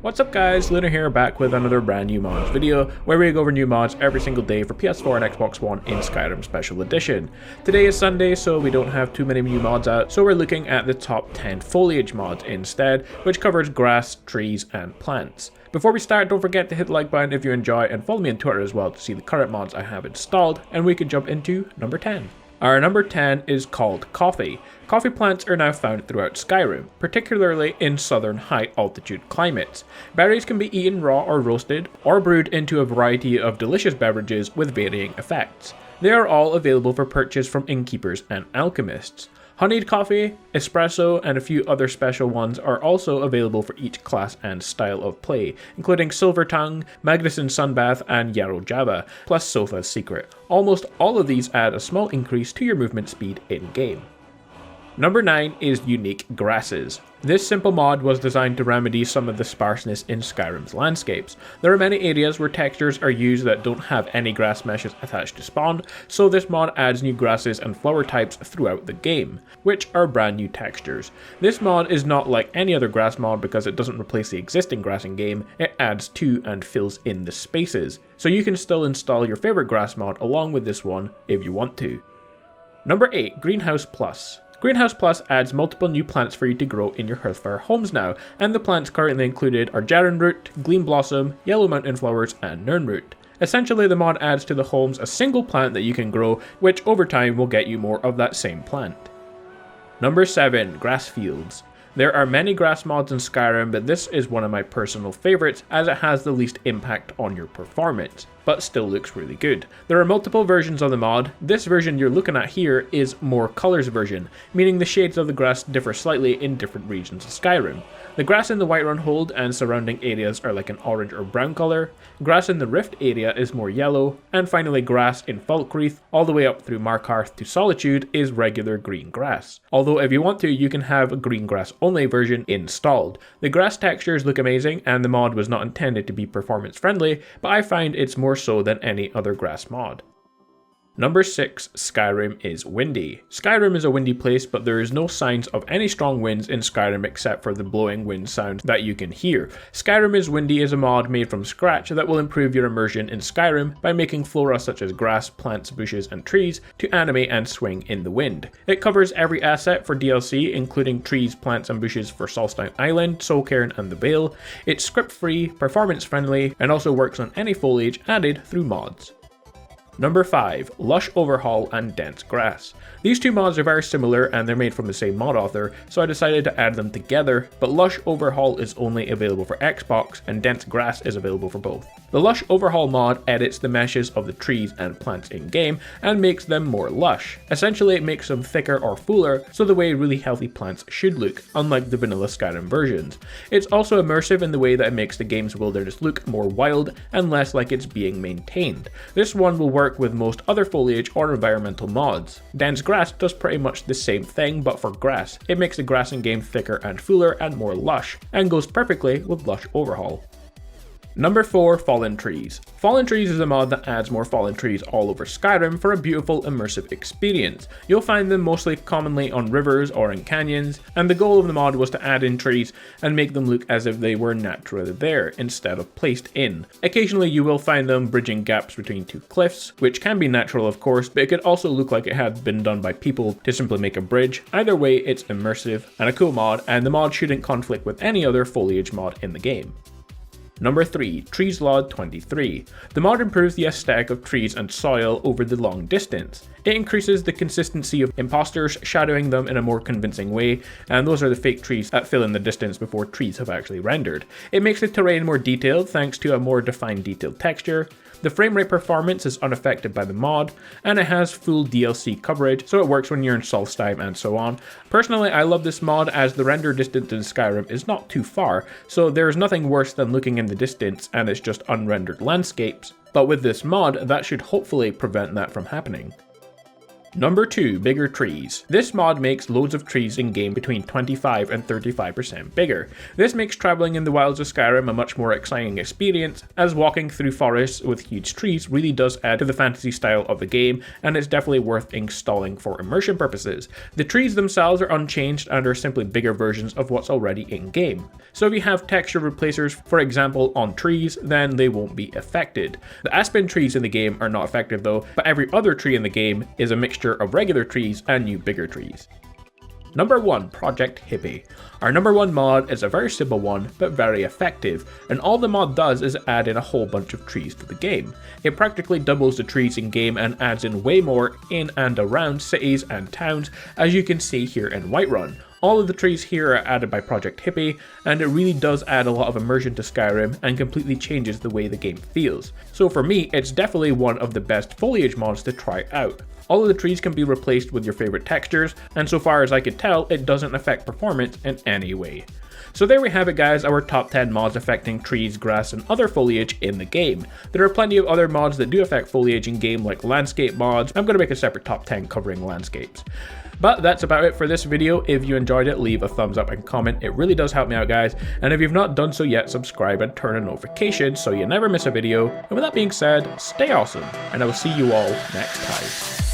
What's up guys, Lunar here, back with another brand new mods video, where we go over new mods every single day for PS4 and Xbox One in Skyrim Special Edition. Today is Sunday, so we don't have too many new mods out, so we're looking at the top 10 Foliage mods instead, which covers grass, trees, and plants. Before we start, don't forget to hit the like button if you enjoy, and follow me on Twitter as well to see the current mods I have installed, and we can jump into number 10. Our number 10 is called Coffee. Coffee plants are now found throughout Skyrim, particularly in southern high altitude climates. Berries can be eaten raw or roasted, or brewed into a variety of delicious beverages with varying effects. They are all available for purchase from innkeepers and alchemists. Honeyed coffee, espresso, and a few other special ones are also available for each class and style of play, including Silver Tongue, Magnuson Sunbath, and Yarrow Java, plus Sofa's Secret. Almost all of these add a small increase to your movement speed in-game. Number 9 is Unique Grasses. This simple mod was designed to remedy some of the sparseness in Skyrim's landscapes. There are many areas where textures are used that don't have any grass meshes attached to spawn, so this mod adds new grasses and flower types throughout the game, which are brand new textures. This mod is not like any other grass mod because it doesn't replace the existing grass in game, it adds to and fills in the spaces. So you can still install your favorite grass mod along with this one if you want to. Number 8, Greenhouse Plus. Greenhouse Plus adds multiple new plants for you to grow in your Hearthfire homes now, and the plants currently included are Jarran Root, Gleam Blossom, Yellow Mountain Flowers, and Nirn Root. Essentially, the mod adds to the homes a single plant that you can grow, which over time will get you more of that same plant. Number 7, Grass Fields. There are many grass mods in Skyrim, but this is one of my personal favorites as it has the least impact on your performance, but still looks really good. There are multiple versions of the mod. This version you're looking at here is more colors version, meaning the shades of the grass differ slightly in different regions of Skyrim. The grass in the Whiterun Hold and surrounding areas are like an orange or brown color, grass in the Rift area is more yellow, and finally grass in Falkreath all the way up through Markarth to Solitude is regular green grass. Although if you want to, you can have a green grass only version installed. The grass textures look amazing and the mod was not intended to be performance friendly, but I find it's more so than any other grass mod. Number 6, Skyrim is windy. Skyrim is a windy place, but there is no signs of any strong winds in Skyrim except for the blowing wind sound that you can hear. Skyrim is Windy is a mod made from scratch that will improve your immersion in Skyrim by making flora such as grass, plants, bushes, and trees to animate and swing in the wind. It covers every asset for DLC, including trees, plants, and bushes for Solstein Island, Soulcairn, and the Vale. It's script-free, performance-friendly, and also works on any foliage added through mods. Number 5, Lush, Overhaul, and Dense Grass. These two mods are very similar and they're made from the same mod author, so I decided to add them together, but Lush Overhaul is only available for Xbox and Dense Grass is available for both. The Lush Overhaul mod edits the meshes of the trees and plants in-game and makes them more lush. Essentially it makes them thicker or fuller, so the way really healthy plants should look, unlike the vanilla Skyrim versions. It's also immersive in the way that it makes the game's wilderness look more wild and less like it's being maintained. This one will work with most other foliage or environmental mods. Dense Grass does pretty much the same thing, but for grass. It makes the grass in game thicker and fuller and more lush, and goes perfectly with Lush Overhaul. Number 4, Fallen Trees. Fallen Trees is a mod that adds more fallen trees all over Skyrim for a beautiful immersive experience. You'll find them mostly commonly on rivers or in canyons, and the goal of the mod was to add in trees and make them look as if they were naturally there instead of placed in. Occasionally you will find them bridging gaps between two cliffs, which can be natural of course, but it could also look like it had been done by people to simply make a bridge. Either way, it's immersive and a cool mod, and the mod shouldn't conflict with any other foliage mod in the game. Number 3, Trees Law 23. The mod improves the aesthetic of trees and soil over the long distance. It increases the consistency of imposters, shadowing them in a more convincing way, and those are the fake trees that fill in the distance before trees have actually rendered. It makes the terrain more detailed thanks to a more defined detailed texture. The frame rate performance is unaffected by the mod, and it has full DLC coverage, so it works when you're in Solstheim and so on. Personally, I love this mod as the render distance in Skyrim is not too far, so there's nothing worse than looking in the distance and it's just unrendered landscapes. But with this mod, that should hopefully prevent that from happening. Number 2, bigger trees. This mod makes loads of trees in game between 25 and 35% bigger. This makes traveling in the wilds of Skyrim a much more exciting experience, as walking through forests with huge trees really does add to the fantasy style of the game, and it's definitely worth installing for immersion purposes. The trees themselves are unchanged and are simply bigger versions of what's already in game. So if you have texture replacers, for example on trees, then they won't be affected. The aspen trees in the game are not effective though, but every other tree in the game is a mixture of regular trees and new bigger trees. Number 1, Project Hippie. Our number 1 mod is a very simple one, but very effective, and all the mod does is add in a whole bunch of trees to the game. It practically doubles the trees in game and adds in way more in and around cities and towns, as you can see here in Whiterun. All of the trees here are added by Project Hippie, and it really does add a lot of immersion to Skyrim and completely changes the way the game feels. So for me, it's definitely one of the best foliage mods to try out. All of the trees can be replaced with your favorite textures, and so far as I could tell, it doesn't affect performance in any way. So there we have it guys, our top 10 mods affecting trees, grass, and other foliage in the game. There are plenty of other mods that do affect foliage in game, like landscape mods. I'm going to make a separate top 10 covering landscapes. But that's about it for this video. If you enjoyed it, leave a thumbs up and comment. It really does help me out guys. And if you've not done so yet, subscribe and turn on notifications so you never miss a video. And with that being said, stay awesome, and I will see you all next time.